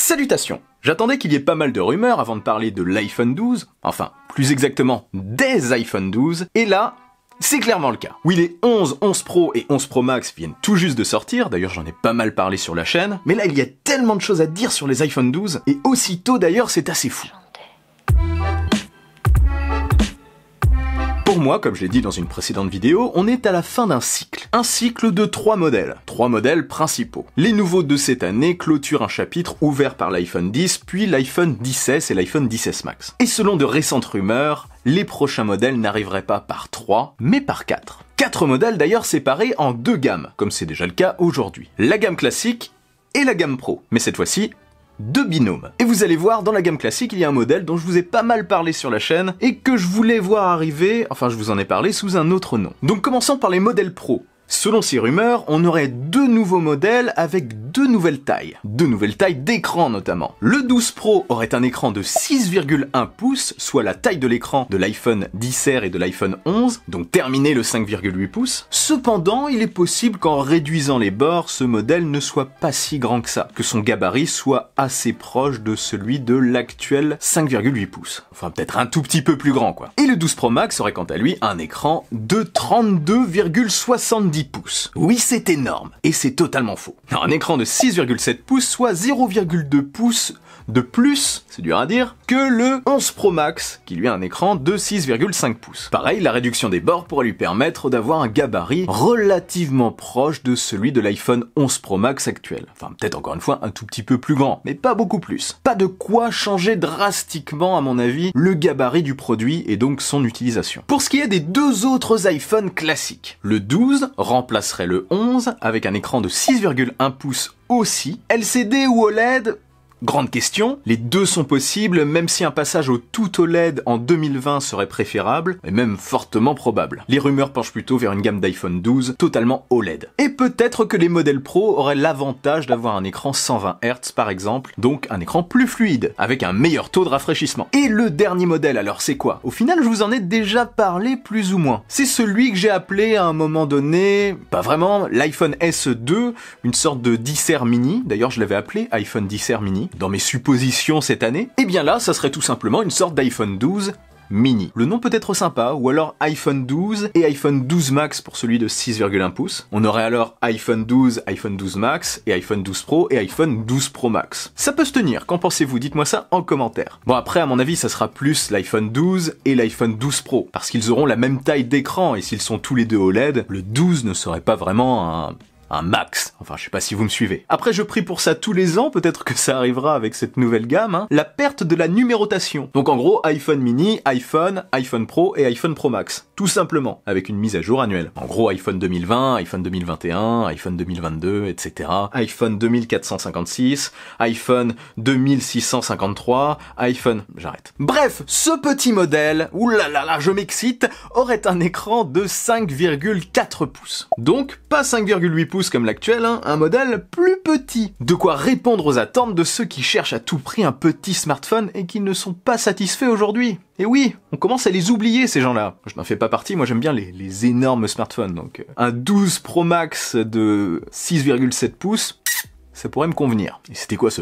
Salutations! J'attendais qu'il y ait pas mal de rumeurs avant de parler de l'iPhone 12, enfin, plus exactement, des iPhone 12, et là, c'est clairement le cas. Oui, les 11, 11 Pro et 11 Pro Max viennent tout juste de sortir, d'ailleurs j'en ai pas mal parlé sur la chaîne, mais là il y a tellement de choses à dire sur les iPhone 12, et aussitôt d'ailleurs c'est assez fou. Pour moi, comme je l'ai dit dans une précédente vidéo, on est à la fin d'un cycle. Un cycle de 3 modèles. 3 modèles principaux. Les nouveaux de cette année clôturent un chapitre ouvert par l'iPhone 10, puis l'iPhone 10S et l'iPhone 10S Max. Et selon de récentes rumeurs, les prochains modèles n'arriveraient pas par 3, mais par 4. 4 modèles d'ailleurs séparés en 2 gammes, comme c'est déjà le cas aujourd'hui. La gamme classique et la gamme Pro. Mais cette fois-ci, 2 binômes. Et vous allez voir, dans la gamme classique, il y a un modèle dont je vous ai pas mal parlé sur la chaîne, et que je voulais voir arriver, enfin je vous en ai parlé sous un autre nom. Donc commençons par les modèles Pro. Selon ces rumeurs, on aurait 2 nouveaux modèles avec 2 nouvelles tailles. 2 nouvelles tailles d'écran notamment. Le 12 Pro aurait un écran de 6,1 pouces, soit la taille de l'écran de l'iPhone 10R et de l'iPhone 11, donc terminé le 5,8 pouces. Cependant, il est possible qu'en réduisant les bords, ce modèle ne soit pas si grand que ça, que son gabarit soit assez proche de celui de l'actuel 5,8 pouces. Enfin, peut-être un tout petit peu plus grand, quoi. Et le 12 Pro Max aurait quant à lui un écran de 32,70 pouces. Oui, c'est énorme, et c'est totalement faux. Alors, un écran de 6,7 pouces, soit 0,2 pouces de plus, c'est dur à dire, que le 11 Pro Max, qui lui a un écran de 6,5 pouces. Pareil, la réduction des bords pourrait lui permettre d'avoir un gabarit relativement proche de celui de l'iPhone 11 Pro Max actuel. Enfin, peut-être encore une fois un tout petit peu plus grand, mais pas beaucoup plus. Pas de quoi changer drastiquement, à mon avis, le gabarit du produit et donc son utilisation. Pour ce qui est des 2 autres iPhones classiques, le 12 remplacerait le 11 avec un écran de 6,1 pouces aussi. LCD ou OLED ? Grande question, les deux sont possibles, même si un passage au tout OLED en 2020 serait préférable, et même fortement probable. Les rumeurs penchent plutôt vers une gamme d'iPhone 12 totalement OLED. Et peut-être que les modèles Pro auraient l'avantage d'avoir un écran 120 Hz par exemple, donc un écran plus fluide, avec un meilleur taux de rafraîchissement. Et le dernier modèle, alors c'est quoi? Au final, je vous en ai déjà parlé plus ou moins. C'est celui que j'ai appelé à un moment donné, pas vraiment, l'iPhone SE2, une sorte de 10R mini, d'ailleurs je l'avais appelé iPhone 10R mini, dans mes suppositions cette année, et bien là, ça serait tout simplement une sorte d'iPhone 12 mini. Le nom peut être sympa, ou alors iPhone 12 et iPhone 12 Max pour celui de 6,1 pouces. On aurait alors iPhone 12, iPhone 12 Max, et iPhone 12 Pro et iPhone 12 Pro Max. Ça peut se tenir, qu'en pensez-vous? Dites-moi ça en commentaire. Bon après, à mon avis, ça sera plus l'iPhone 12 et l'iPhone 12 Pro, parce qu'ils auront la même taille d'écran, et s'ils sont tous les deux OLED, le 12 ne serait pas vraiment un max. Enfin, je sais pas si vous me suivez. Après, je prie pour ça tous les ans, peut-être que ça arrivera avec cette nouvelle gamme, hein, la perte de la numérotation. Donc en gros, iPhone mini, iPhone, iPhone Pro et iPhone Pro Max. Tout simplement, avec une mise à jour annuelle. En gros, iPhone 2020, iPhone 2021, iPhone 2022, etc. iPhone 2456, iPhone 2653, iPhone... J'arrête. Bref, ce petit modèle, oulala, je m'excite, aurait un écran de 5,4 pouces. Donc, pas 5,8 pouces comme l'actuel, hein, un modèle plus petit. De quoi répondre aux attentes de ceux qui cherchent à tout prix un petit smartphone et qui ne sont pas satisfaits aujourd'hui. Et oui, on commence à les oublier ces gens-là. Je n'en fais pas partie, moi j'aime bien les énormes smartphones, donc un 12 Pro Max de 6,7 pouces, ça pourrait me convenir. Et c'était quoi ce...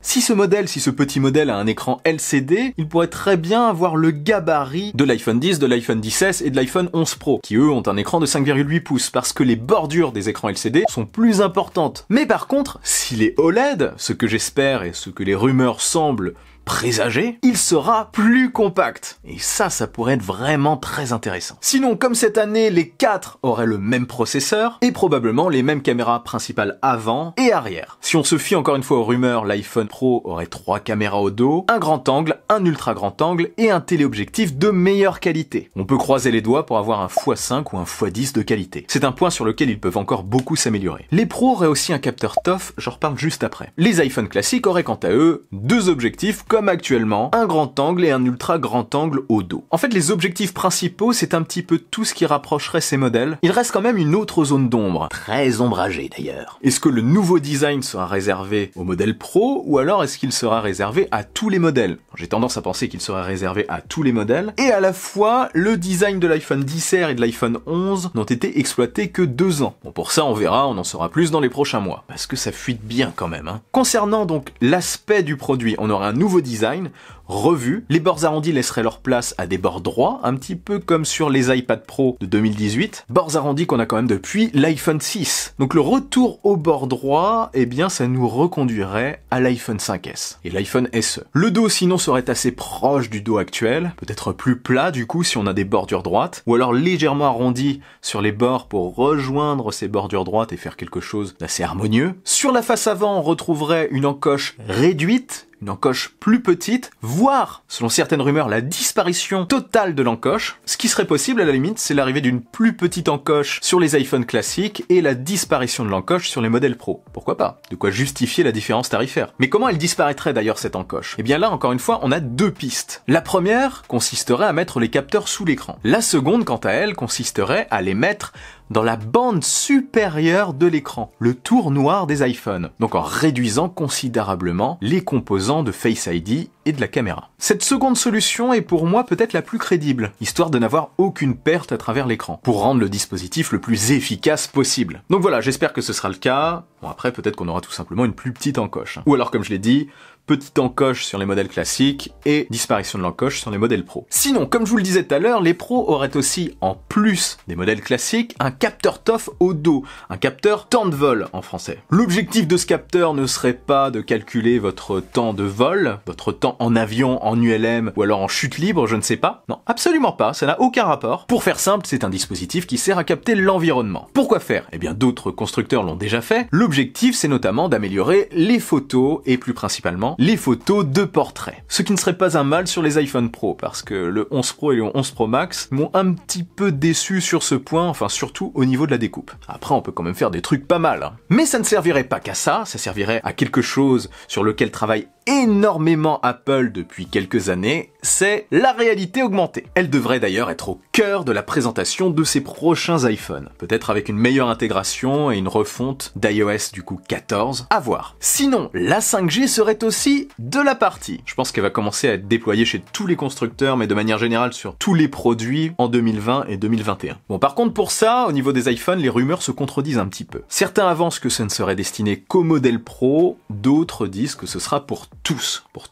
Si ce petit modèle a un écran LCD, il pourrait très bien avoir le gabarit de l'iPhone 10, de l'iPhone 10S et de l'iPhone 11 Pro, qui eux ont un écran de 5,8 pouces, parce que les bordures des écrans LCD sont plus importantes. Mais par contre, s'il est OLED, ce que j'espère et ce que les rumeurs semblent présager, il sera plus compact. Et ça pourrait être vraiment très intéressant. Sinon, comme cette année, les 4 auraient le même processeur, et probablement les mêmes caméras principales avant et arrière. Si on se fie encore une fois aux rumeurs, l'iPhone Pro aurait 3 caméras au dos, un grand angle, un ultra grand angle, et un téléobjectif de meilleure qualité. On peut croiser les doigts pour avoir un x5 ou un x10 de qualité. C'est un point sur lequel ils peuvent encore beaucoup s'améliorer. Les Pros auraient aussi un capteur TOF, j'en reparle juste après. Les iPhones classiques auraient quant à eux 2 objectifs comme comme actuellement, un grand angle et un ultra grand angle au dos. En fait, les objectifs principaux, c'est un petit peu tout ce qui rapprocherait ces modèles. Il reste quand même une autre zone d'ombre, très ombragée d'ailleurs. Est-ce que le nouveau design sera réservé au modèle Pro, ou alors est-ce qu'il sera réservé à tous les modèles? J'ai tendance à penser qu'il sera réservé à tous les modèles, et à la fois, le design de l'iPhone XR et de l'iPhone 11 n'ont été exploités que 2 ans. Bon, pour ça, on verra, on en saura plus dans les prochains mois, parce que ça fuite bien quand même, hein. Concernant donc l'aspect du produit, on aura un nouveau design, revu, les bords arrondis laisseraient leur place à des bords droits, un petit peu comme sur les iPad Pro de 2018, bords arrondis qu'on a quand même depuis l'iPhone 6. Donc le retour au bord droit, eh bien ça nous reconduirait à l'iPhone 5S et l'iPhone SE. Le dos sinon serait assez proche du dos actuel, peut-être plus plat du coup si on a des bordures droites, ou alors légèrement arrondi sur les bords pour rejoindre ces bordures droites et faire quelque chose d'assez harmonieux. Sur la face avant, on retrouverait une encoche réduite, une encoche plus petite, voire, selon certaines rumeurs, la disparition totale de l'encoche. Ce qui serait possible à la limite, c'est l'arrivée d'une plus petite encoche sur les iPhones classiques et la disparition de l'encoche sur les modèles Pro. Pourquoi pas? De quoi justifier la différence tarifaire. Mais comment elle disparaîtrait d'ailleurs cette encoche? Eh bien là, encore une fois, on a 2 pistes. La première consisterait à mettre les capteurs sous l'écran. La seconde, quant à elle, consisterait à les mettre dans la bande supérieure de l'écran, le tour noir des iPhones, donc en réduisant considérablement les composants de Face ID et de la caméra. Cette seconde solution est pour moi peut-être la plus crédible, histoire de n'avoir aucune perte à travers l'écran, pour rendre le dispositif le plus efficace possible. Donc voilà, j'espère que ce sera le cas. Bon après, peut-être qu'on aura tout simplement une plus petite encoche. Ou alors, comme je l'ai dit, petite encoche sur les modèles classiques et disparition de l'encoche sur les modèles Pro. Sinon, comme je vous le disais tout à l'heure, les Pro auraient aussi, en plus des modèles classiques, un capteur TOF au dos, un capteur temps de vol en français. L'objectif de ce capteur ne serait pas de calculer votre temps de vol, votre temps en avion, en ULM ou alors en chute libre, je ne sais pas. Non, absolument pas, ça n'a aucun rapport. Pour faire simple, c'est un dispositif qui sert à capter l'environnement. Pourquoi faire? Eh bien, d'autres constructeurs l'ont déjà fait. L'objectif, c'est notamment d'améliorer les photos et plus principalement les photos de portrait. Ce qui ne serait pas un mal sur les iPhone Pro, parce que le 11 Pro et le 11 Pro Max m'ont un petit peu déçu sur ce point, enfin surtout au niveau de la découpe. Après, on peut quand même faire des trucs pas mal, hein. Mais ça ne servirait pas qu'à ça servirait à quelque chose sur lequel travaille énormément Apple depuis quelques années, c'est la réalité augmentée. Elle devrait d'ailleurs être au cœur de la présentation de ces prochains iPhones. Peut-être avec une meilleure intégration et une refonte d'iOS du coup 14, à voir. Sinon, la 5G serait aussi de la partie. Je pense qu'elle va commencer à être déployée chez tous les constructeurs, mais de manière générale sur tous les produits en 2020 et 2021. Bon, par contre pour ça, au niveau des iPhones, les rumeurs se contredisent un petit peu. Certains avancent que ce ne serait destiné qu'au modèle Pro, d'autres disent que ce sera pour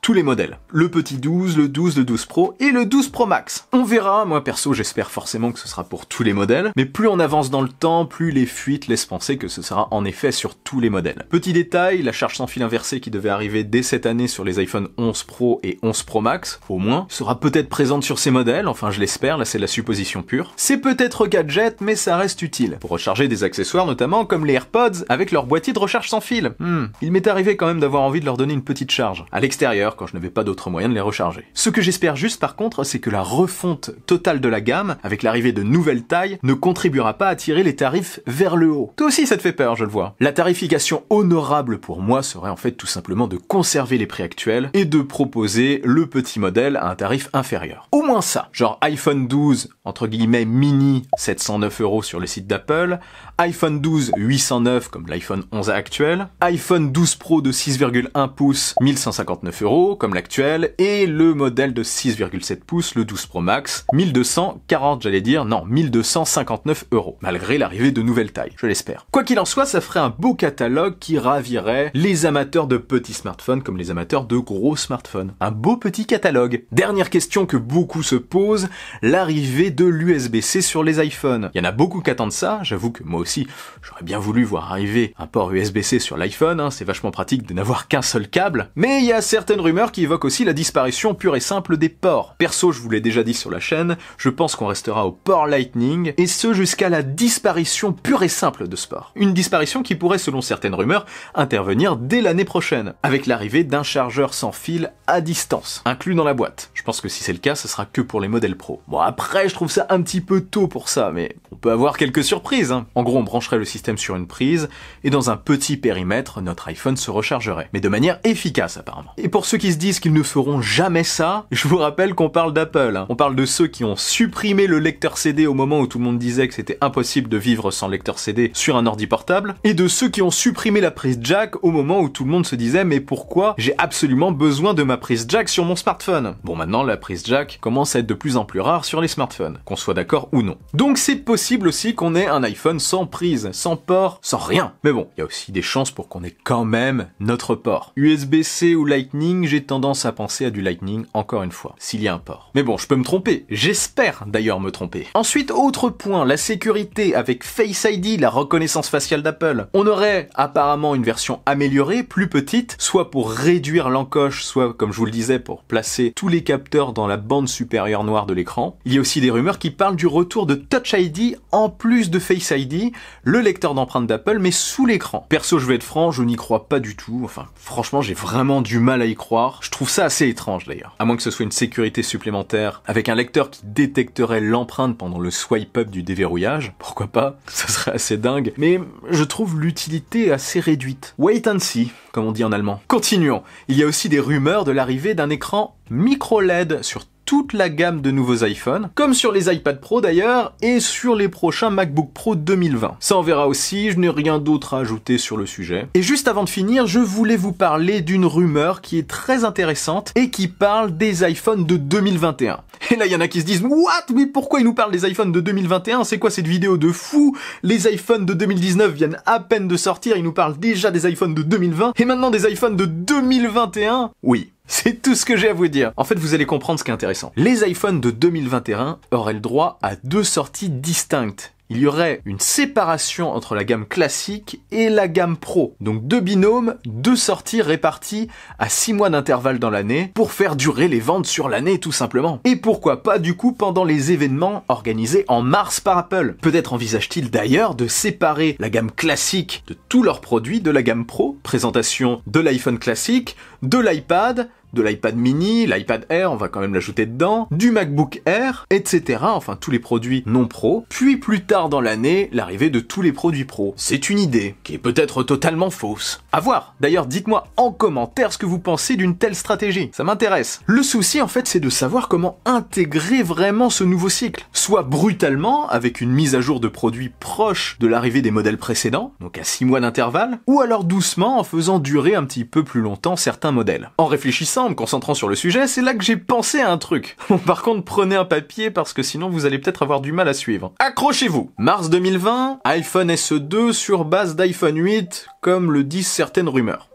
tous les modèles. Le petit 12, le 12, le 12 Pro et le 12 Pro Max. On verra, moi perso j'espère forcément que ce sera pour tous les modèles, mais plus on avance dans le temps, plus les fuites laissent penser que ce sera en effet sur tous les modèles. Petit détail, la charge sans fil inversée qui devait arriver dès cette année sur les iPhone 11 Pro et 11 Pro Max, au moins, sera peut-être présente sur ces modèles, enfin je l'espère, là c'est la supposition pure. C'est peut-être gadget, mais ça reste utile, pour recharger des accessoires notamment comme les AirPods avec leur boîtier de recharge sans fil. Il m'est arrivé quand même d'avoir envie de leur donner une petite charge à l'extérieur quand je n'avais pas d'autre moyen de les recharger. Ce que j'espère juste par contre, c'est que la refonte totale de la gamme, avec l'arrivée de nouvelles tailles, ne contribuera pas à tirer les tarifs vers le haut. Toi aussi ça te fait peur, je le vois. La tarification honorable pour moi serait en fait tout simplement de conserver les prix actuels et de proposer le petit modèle à un tarif inférieur. Au moins ça, genre iPhone 12, entre guillemets mini, 709 € sur le site d'Apple, iPhone 12 809 comme l'iPhone 11 actuel, iPhone 12 Pro de 6,1 pouces 1159 € comme l'actuel, et le modèle de 6,7 pouces, le 12 Pro Max, 1240 j'allais dire, non 1259 €, malgré l'arrivée de nouvelles tailles, je l'espère. Quoi qu'il en soit, ça ferait un beau catalogue qui ravirait les amateurs de petits smartphones comme les amateurs de gros smartphones. Un beau petit catalogue. Dernière question que beaucoup se posent, l'arrivée de l'USB-C sur les iPhones. Il y en a beaucoup qui attendent ça, j'avoue que moi aussi, j'aurais bien voulu voir arriver un port USB-C sur l'iPhone, hein, c'est vachement pratique de n'avoir qu'un seul câble, mais il y a certaines rumeurs qui évoquent aussi la disparition pure et simple des ports. Perso, je vous l'ai déjà dit sur la chaîne, je pense qu'on restera au port Lightning, et ce jusqu'à la disparition pure et simple de ce port. Une disparition qui pourrait, selon certaines rumeurs, intervenir dès l'année prochaine, avec l'arrivée d'un chargeur sans fil à distance, inclus dans la boîte. Je pense que si c'est le cas, ce sera que pour les modèles Pro. Bon après, je trouve ça un petit peu tôt pour ça, mais on peut avoir quelques surprises, hein. En gros, jour, on brancherait le système sur une prise, et dans un petit périmètre, notre iPhone se rechargerait. Mais de manière efficace, apparemment. Et pour ceux qui se disent qu'ils ne feront jamais ça, je vous rappelle qu'on parle d'Apple. On parle de ceux qui ont supprimé le lecteur CD au moment où tout le monde disait que c'était impossible de vivre sans lecteur CD sur un ordi portable, et de ceux qui ont supprimé la prise jack au moment où tout le monde se disait mais pourquoi j'ai absolument besoin de ma prise jack sur mon smartphone. Bon, maintenant la prise jack commence à être de plus en plus rare sur les smartphones, qu'on soit d'accord ou non. Donc c'est possible aussi qu'on ait un iPhone sans prise, sans port, sans rien. Mais bon, il y a aussi des chances pour qu'on ait quand même notre port. USB-C ou Lightning, j'ai tendance à penser à du Lightning encore une fois, s'il y a un port. Mais bon, je peux me tromper, j'espère d'ailleurs me tromper. Ensuite, autre point, la sécurité avec Face ID, la reconnaissance faciale d'Apple. On aurait apparemment une version améliorée, plus petite, soit pour réduire l'encoche, soit, comme je vous le disais, pour placer tous les capteurs dans la bande supérieure noire de l'écran. Il y a aussi des rumeurs qui parlent du retour de Touch ID en plus de Face ID, le lecteur d'empreintes d'Apple, mais sous l'écran. Perso, je vais être franc, je n'y crois pas du tout. Enfin, franchement, j'ai vraiment du mal à y croire. Je trouve ça assez étrange d'ailleurs. À moins que ce soit une sécurité supplémentaire, avec un lecteur qui détecterait l'empreinte pendant le swipe up du déverrouillage. Pourquoi pas? Ça serait assez dingue. Mais je trouve l'utilité assez réduite. Wait and see, comme on dit en allemand. Continuons. Il y a aussi des rumeurs de l'arrivée d'un écran micro LED sur toute la gamme de nouveaux iPhones, comme sur les iPad Pro d'ailleurs, et sur les prochains MacBook Pro 2020. Ça on verra aussi, je n'ai rien d'autre à ajouter sur le sujet. Et juste avant de finir, je voulais vous parler d'une rumeur qui est très intéressante et qui parle des iPhones de 2021. Et là, il y en a qui se disent « What? Mais pourquoi ils nous parlent des iPhones de 2021? C'est quoi cette vidéo de fou? Les iPhones de 2019 viennent à peine de sortir, ils nous parlent déjà des iPhones de 2020, et maintenant des iPhones de 2021 ?» Oui. C'est tout ce que j'ai à vous dire. En fait, vous allez comprendre ce qui est intéressant. Les iPhones de 2021 auraient le droit à 2 sorties distinctes. Il y aurait une séparation entre la gamme classique et la gamme pro. Donc 2 binômes, 2 sorties réparties à 6 mois d'intervalle dans l'année pour faire durer les ventes sur l'année tout simplement. Et pourquoi pas du coup pendant les événements organisés en mars par Apple. Peut-être envisage-t-il d'ailleurs de séparer la gamme classique de tous leurs produits de la gamme pro. Présentation de l'iPhone classique, de l'iPad, de l'iPad mini, l'iPad Air, on va quand même l'ajouter dedans, du MacBook Air, etc. Enfin, tous les produits non pro. Puis plus tard dans l'année, l'arrivée de tous les produits pro. C'est une idée, qui est peut-être totalement fausse. À voir. D'ailleurs, dites-moi en commentaire ce que vous pensez d'une telle stratégie. Ça m'intéresse. Le souci, en fait, c'est de savoir comment intégrer vraiment ce nouveau cycle. Soit brutalement, avec une mise à jour de produits proche de l'arrivée des modèles précédents, donc à 6 mois d'intervalle, ou alors doucement en faisant durer un petit peu plus longtemps certains modèles. En réfléchissant, en me concentrant sur le sujet, c'est là que j'ai pensé à un truc. Bon, par contre, prenez un papier parce que sinon vous allez peut-être avoir du mal à suivre. Accrochez-vous. Mars 2020, iPhone SE2 sur base d'iPhone 8, comme le disent certaines rumeurs.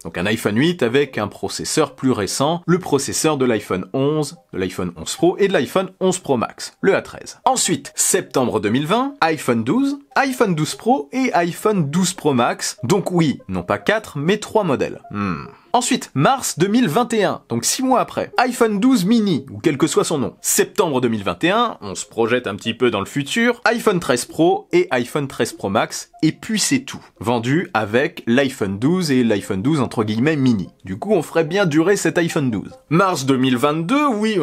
Donc un iPhone 8 avec un processeur plus récent, le processeur de l'iPhone 11, de l'iPhone 11 Pro et de l'iPhone 11 Pro Max, le A13. Ensuite, septembre 2020, iPhone 12, iPhone 12 Pro et iPhone 12 Pro Max. Donc oui, non pas 4, mais 3 modèles. Ensuite, mars 2021, donc 6 mois après, iPhone 12 mini, ou quel que soit son nom. Septembre 2021, on se projette un petit peu dans le futur, iPhone 13 Pro et iPhone 13 Pro Max, et puis c'est tout. Vendu avec l'iPhone 12 et l'iPhone 12 entre guillemets mini. Du coup, on ferait bien durer cet iPhone 12. Mars 2022, oui,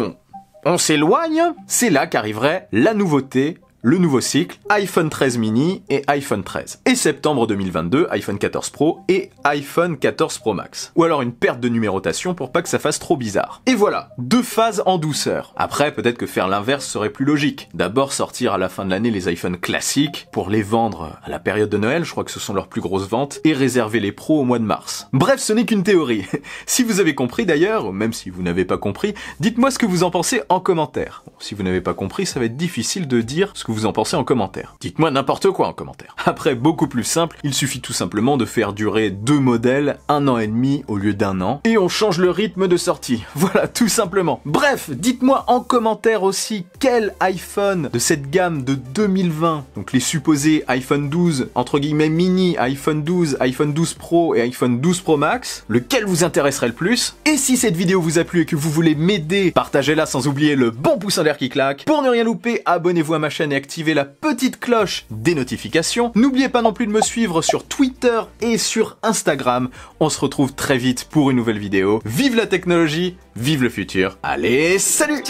on s'éloigne, c'est là qu'arriverait la nouveauté, le nouveau cycle, iPhone 13 mini et iPhone 13. Et septembre 2022, iPhone 14 Pro et iPhone 14 Pro Max. Ou alors une perte de numérotation pour pas que ça fasse trop bizarre. Et voilà, 2 phases en douceur. Après, peut-être que faire l'inverse serait plus logique. D'abord sortir à la fin de l'année les iPhones classiques pour les vendre à la période de Noël, je crois que ce sont leurs plus grosses ventes, et réserver les pros au mois de mars. Bref, ce n'est qu'une théorie. Si vous avez compris d'ailleurs, ou même si vous n'avez pas compris, dites-moi ce que vous en pensez en commentaire. Bon, si vous n'avez pas compris, ça va être difficile de dire ce que vous en pensez en commentaire. Dites-moi n'importe quoi en commentaire. Après, beaucoup plus simple, il suffit tout simplement de faire durer 2 modèles 1 an et demi au lieu d'1 an, et on change le rythme de sortie. Voilà, tout simplement. Bref, dites-moi en commentaire aussi quel iPhone de cette gamme de 2020, donc les supposés iPhone 12, entre guillemets mini, iPhone 12, iPhone 12 Pro et iPhone 12 Pro Max, lequel vous intéresserait le plus? Et si cette vidéo vous a plu et que vous voulez m'aider, partagez-la sans oublier le bon pouce en l'air qui claque. Pour ne rien louper, abonnez-vous à ma chaîne et activer la petite cloche des notifications. N'oubliez pas non plus de me suivre sur Twitter et sur Instagram. On se retrouve très vite pour une nouvelle vidéo. Vive la technologie, vive le futur. Allez, salut!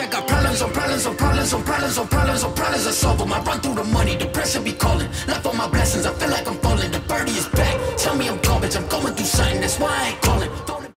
Solve them. I run through the money, the pressure be calling. Left on my blessings, I feel like I'm falling. The birdie is back.